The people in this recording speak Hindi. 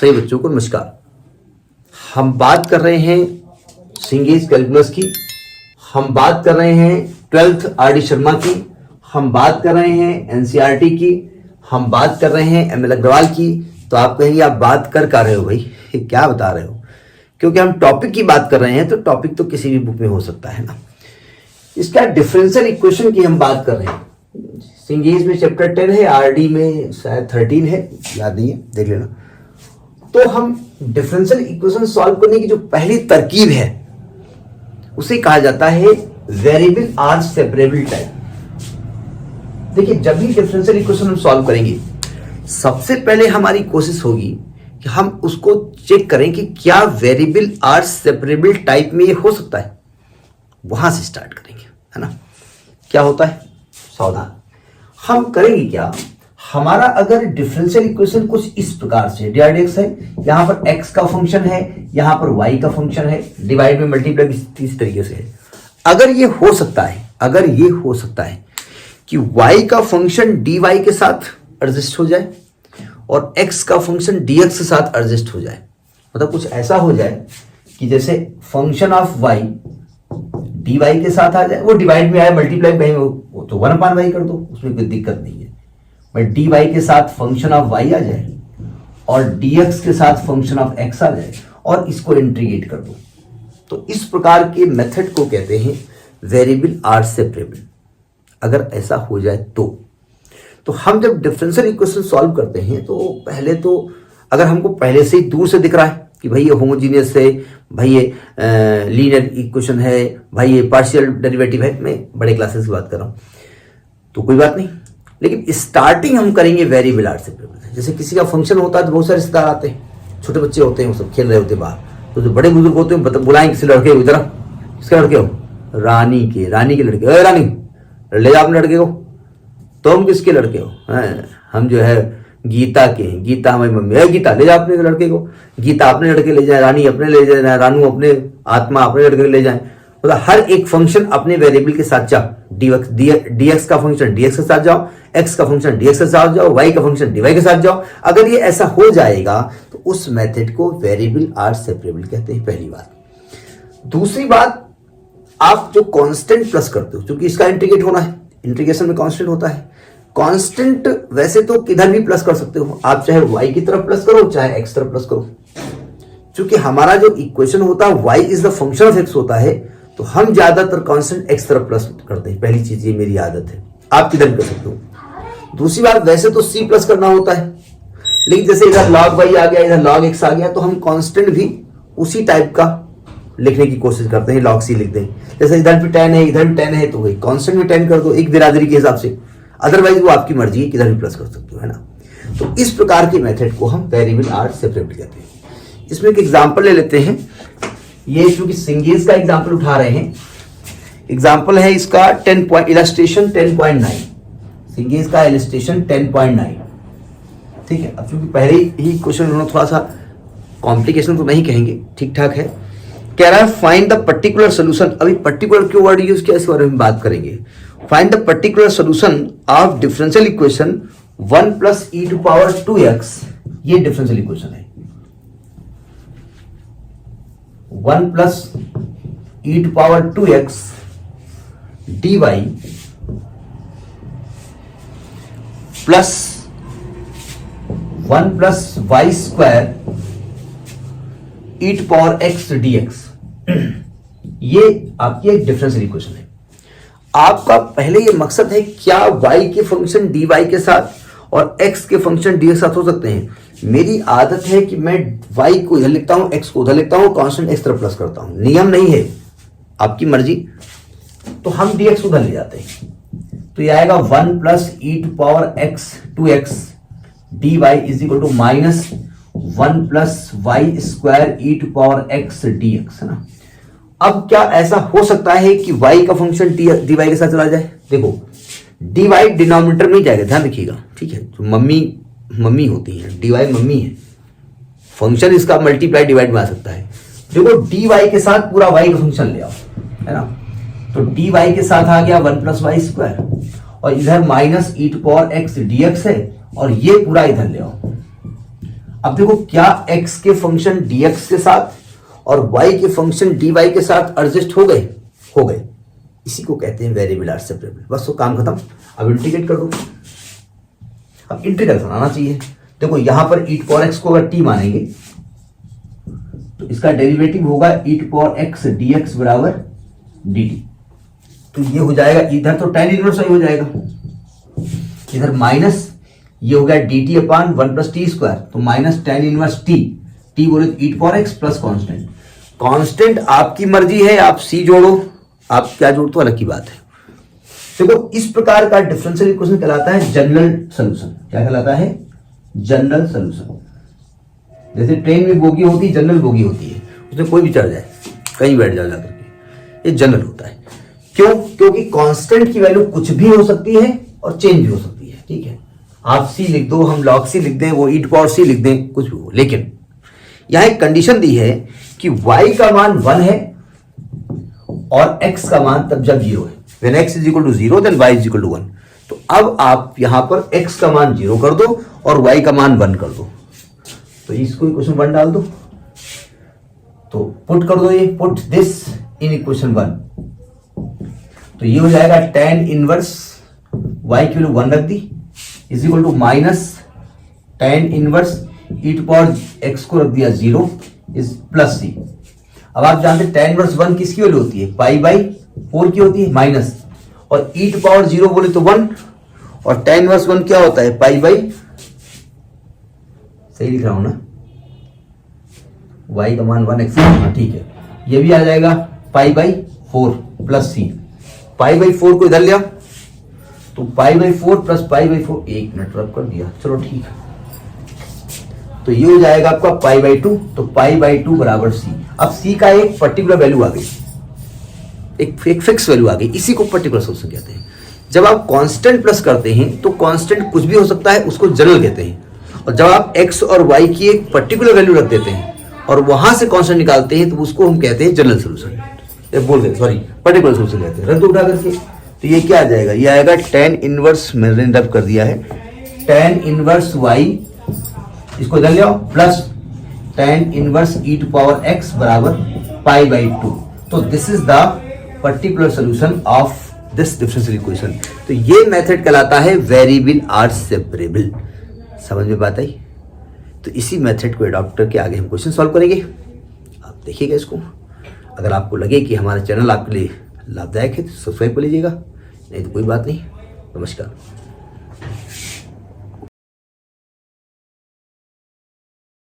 सभी बच्चों को नमस्कार। हम बात कर रहे हैं सिंगेज कैलकुलस की, हम बात कर रहे हैं 12th आर.डी. शर्मा की, हम बात कर रहे हैं एनसीईआरटी की, हम बात कर रहे हैं एम.एल. अग्रवाल की। तो आप कहेंगे आप बात कर रहे हो भाई, ये क्या बता रहे हो? क्योंकि हम टॉपिक की बात कर रहे हैं तो टॉपिक तो किसी भी बुक में हो सकता है ना। इसका डिफरेंशियल इक्वेशन की हम बात कर रहे हैं। सिंगेज में चैप्टर 10 है, आर.डी. में शायद 13 है, याद नहीं है, देख लेना। तो हम डिफरेंशियल इक्वेशन सॉल्व करने की जो पहली तरकीब है उसे कहा जाता है वेरिएबल आर सेपरेबल टाइप। देखिए, जब भी डिफरेंशियल इक्वेशन हम सॉल्व करेंगे सबसे पहले हमारी कोशिश होगी कि हम उसको चेक करें कि क्या वेरिएबल आर सेपरेबल टाइप में ये हो सकता है। वहां से स्टार्ट करेंगे, है ना। क्या होता है, सावधान। हम करेंगे क्या, हमारा अगर डिफरेंशियल इक्वेशन कुछ इस प्रकार से डी एक्स है, यहां पर एक्स का फंक्शन है, यहां पर वाई का फंक्शन है, डिवाइड में मल्टीप्लाई इस तरीके से है। अगर ये हो सकता है कि y का फंक्शन dy के साथ एडजस्ट हो जाए और x का फंक्शन dx के साथ एडजस्ट हो जाए। मतलब कुछ ऐसा हो जाए कि जैसे फंक्शन ऑफ y dy के साथ आ जाए, वो डिवाइड में आए, मल्टीप्लाई कहीं वो तो 1/y कर दो, उसमें कोई दिक्कत नहीं है। बट dy के साथ फंक्शन ऑफ y आ जाए और dx के साथ फंक्शन ऑफ x आ जाए और इसको इंटीग्रेट कर दो। तो इस प्रकार के मेथड को कहते हैं वेरिएबल आर सेपरेबल। अगर ऐसा हो जाए तो हम जब डिफरेंशियल इक्वेशन सॉल्व करते हैं तो पहले तो अगर हमको पहले से ही दूर से दिख रहा है कि भाई ये होमोजीनियस है, भाई ये लीनियर इक्वेशन है, भाई ये पार्शियल डेरिवेटिव है, मैं बड़े क्लासेस की बात कर रहा हूं तो कोई बात नहीं। लेकिन स्टार्टिंग हम करेंगे वेरिएबल आर सेपरेबल। जैसे किसी का फंक्शन होता है तो बहुत सारे रिश्तेदार आते हैं, छोटे बच्चे होते हैं, वो सब खेल रहे होते हैं बाहर, तो जो बड़े बुजुर्ग होते हैं बुलाएंगे किसी लड़के को, इधर किसके लड़के हो, रानी के लड़के, अरे रानी ले जाओ अपने लड़के को। तुम किसके लड़के हो? हम जो है गीता के हैं, गीता हमारी मम्मी है, गीता ले जाओ अपने लड़के को, गीता अपने लड़के ले जाए, रानी अपने ले जाए, रानू अपने, आत्मा अपने लड़के ले जाए। मतलब हर एक फंक्शन अपने वेरिएबल के साथ जाओ। dx का फंक्शन dx के साथ जाओ, x का फंक्शन dx के साथ जाओ, y का फंक्शन dy के साथ जाओ। अगर ये ऐसा हो जाएगा तो उस मेथड को वेरिएबल आर सेपरेबल कहते हैं, पहली बात। दूसरी बात, आप जो कांस्टेंट प्लस करते हो, क्योंकि इसका इंटीग्रेट होना है, इंटीग्रेशन में कांस्टेंट होता है। कांस्टेंट वैसे तो किधर भी प्लस कर सकते हो आप, चाहे y की तरफ प्लस करो चाहे x तरफ प्लस करो। क्योंकि हमारा जो इक्वेशन होता है y is the function of x होता है, तो हम ज्यादातर कांस्टेंट x तरफ प्लस करते हैं। पहली चीज, ये मेरी आदत है, आप किधर भी कर सकते हो। दूसरी बात, वैसे तो c प्लस करना होता है, लेकिन जैसे इधर log y आ गया, इधर log x आ गया, तो हम कांस्टेंट भी उसी टाइप का लिखने की कोशिश करते हैं, log c लिखते हैं। जैसे इधर भी 10 है, इधर भी 10 है, तो वही कांस्टेंट भी 10 कर दो एक बिरादरी के हिसाब से। अदरवाइज वो आपकी मर्जी है, किधर भी प्लस कर सकते हो, है ना। तो इस प्रकार के मेथड को हम वेरिएबल आर सेपरेबल कहते हैं। इसमें एक एग्जांपल ले लेते हैं। ये चूंकि सिंगेज का एग्जांपल उठा रहे हैं, एग्जांपल है इसका इलस्ट्रेशन 10.9, सिंगेज का इलस्ट्रेशन 10.9, ठीक है। अब चूंकि पहले ही क्वेश्चन उन्होंने थोड़ा सा कॉम्प्लिकेशन तो नहीं कहेंगे, ठीक ठाक है। कह रहा है फाइंड द पर्टिकुलर सोल्यूशन। अभी पर्टिकुलर क्यों वर्ड यूज किया, इस बारे में बात करेंगे। Find the particular solution of differential equation 1 + e⁻²x। ये डिफरेंशियल इक्वेशन है 1 + e⁻²x dy plus 1 + y² e⁻x dx। ये आपकी एक डिफरेंशियल इक्वेशन है। आपका पहले ये मकसद है क्या y के फंक्शन dy के साथ और x के फंक्शन dx के साथ हो सकते हैं। मेरी आदत है कि मैं y को इधर लिखता हूं, x को उधर लिखता हूं, कांस्टेंट x तरफ प्लस करता हूं। नियम नहीं है, आपकी मर्जी। तो हम dx उधर ले जाते हैं, तो ये आएगा 1 + e⁻x² dy = -1 + y² e⁻x dx, है ना। अब क्या ऐसा हो सकता है कि y का फंक्शन dy के साथ चला जाए? देखो, dy डिनोमिनेटर में जाएगा, ध्यान रखिएगा, ठीक है। तो मम्मी होती है, dy मम्मी है, फंक्शन इसका मल्टीप्लाई डिवाइड में आ सकता है। देखो, dy के साथ पूरा y का फंक्शन ले आओ, है ना। तो dy के साथ आ गया 1 + y² और इधर -e⁻x dx है और ये पूरा इधर ले आओ। अब देखो क्या x के फंक्शन dx के साथ और y के फंक्शन dy के साथ एडजस्ट हो गए। इसी को कहते हैं वेरिएबल आर सेपरेबल। बस तो काम खत्म। अब इंटीग्रेट कर दो। अब इंटीग्रल बनाना चाहिए। देखो यहां पर e पावर x को अगर t मानेंगे तो इसका डेरिवेटिव होगा e पावर x dx बराबर dt। तो ये हो जाएगा, इधर तो tan इनवर्स हो जाएगा, इधर माइनस ये हो गया dt अपान 1 प्लस टी स्क्वायर, तो माइनस tan इनवर्स t बोले तो e power x plus constant. Constant आपकी मर्जी है, आप c जोड़ो, आप क्या जोड़ो तो अलग की बात है। देखो इस प्रकार का डिफरेंशियल इक्वेशन कहलाता है जनरल सॉल्यूशन। क्या कहलाता है? General solution. जैसे ट्रेन में बोगी होती है, जनरल बोगी होती है, उसमें कोई भी चढ़ जाए, कहीं बैठ जाओ जाकर के, ये जनरल होता है। क्यों? क्योंकि कांस्टेंट की वैल्यू कुछ भी हो सकती है और चेंज भी हो सकती है। ठीक है, आप c लिख दो, हम log c लिख दें, वो e पावर c लिख दें, कुछ भी हो। लेकिन यहां एक कंडीशन दी है कि y का मान 1 है और x का मान तब जब 0 है। When x is equal to 0 then y is equal to 1। तो अब आप यहां पर x का मान 0 कर दो और y का मान 1 कर दो। तो इसको इक्वेशन 1 डाल दो, तो पुट कर दो, ये पुट दिस इन इक्वेशन 1। तो ये हो जाएगा tan इनवर्स y की वैल्यू 1 रख दी is equal to minus tan inverse e to power x को रख दिया 0 इज प्लस c। अब आप जानते हैं tan इनवर्स 1 किसकी वैल्यू होती है? पाई बाई 4 की होती है, माइनस, और e टू पावर 0 बोले तो 1, और tan इनवर्स 1 क्या होता है? पाई बाई, सही लिख रहा हूं ना, y का मान 1x। हाँ ठीक है, ये भी आ जाएगा pi by 4 plus c। Pi by 4 को इधर लिया तो pi by 4 plus pi by 4, 1 minute रब कर दिया, चलो ठीक है। तो ये हो जाएगा आपका पाई बाई 2, तो पाई बाई 2 बराबर c। अब c का एक पर्टिकुलर वैल्यू आ गई, एक फिक्स वैल्यू आ गई, इसी को पर्टिकुलर सॉल्यूशन कहते हैं। जब आप कांस्टेंट प्लस करते हैं तो कांस्टेंट कुछ भी हो सकता है, उसको जनरल कहते हैं। और जब आप x और y की एक पर्टिकुलर वैल्यू रख देते हैं और वहां से कांस्टेंट निकालते हैं तो उसको हम कहते हैं जनरल सॉल्यूशन, बोल गए सॉरी, पर्टिकुलर सॉल्यूशन कहते हैं। रख दो उठा करके, तो ये क्या आ जाएगा? ये आएगा tan इनवर्स, मैंने रब कर दिया है, tan इनवर्स y, इसको इधर ले आओ, plus tan inverse e to power x बराबर पाई बाई 2। तो this is the particular solution of this differential equation. तो ये मेथड कहलाता है वेरिएबल आर सेपरेबल। समझ में बात आई? तो इसी मेथड को अडॉप्ट करके आगे हम क्वेश्चन सॉल्व करेंगे। आप देखिएगा इसको। अगर आपको लगे कि हमारा चैनल आपके लिए लाभदायक है तो सब्सक्राइब कर लीजिएगा, नहीं तो कोई बात नहीं। नमस्कार।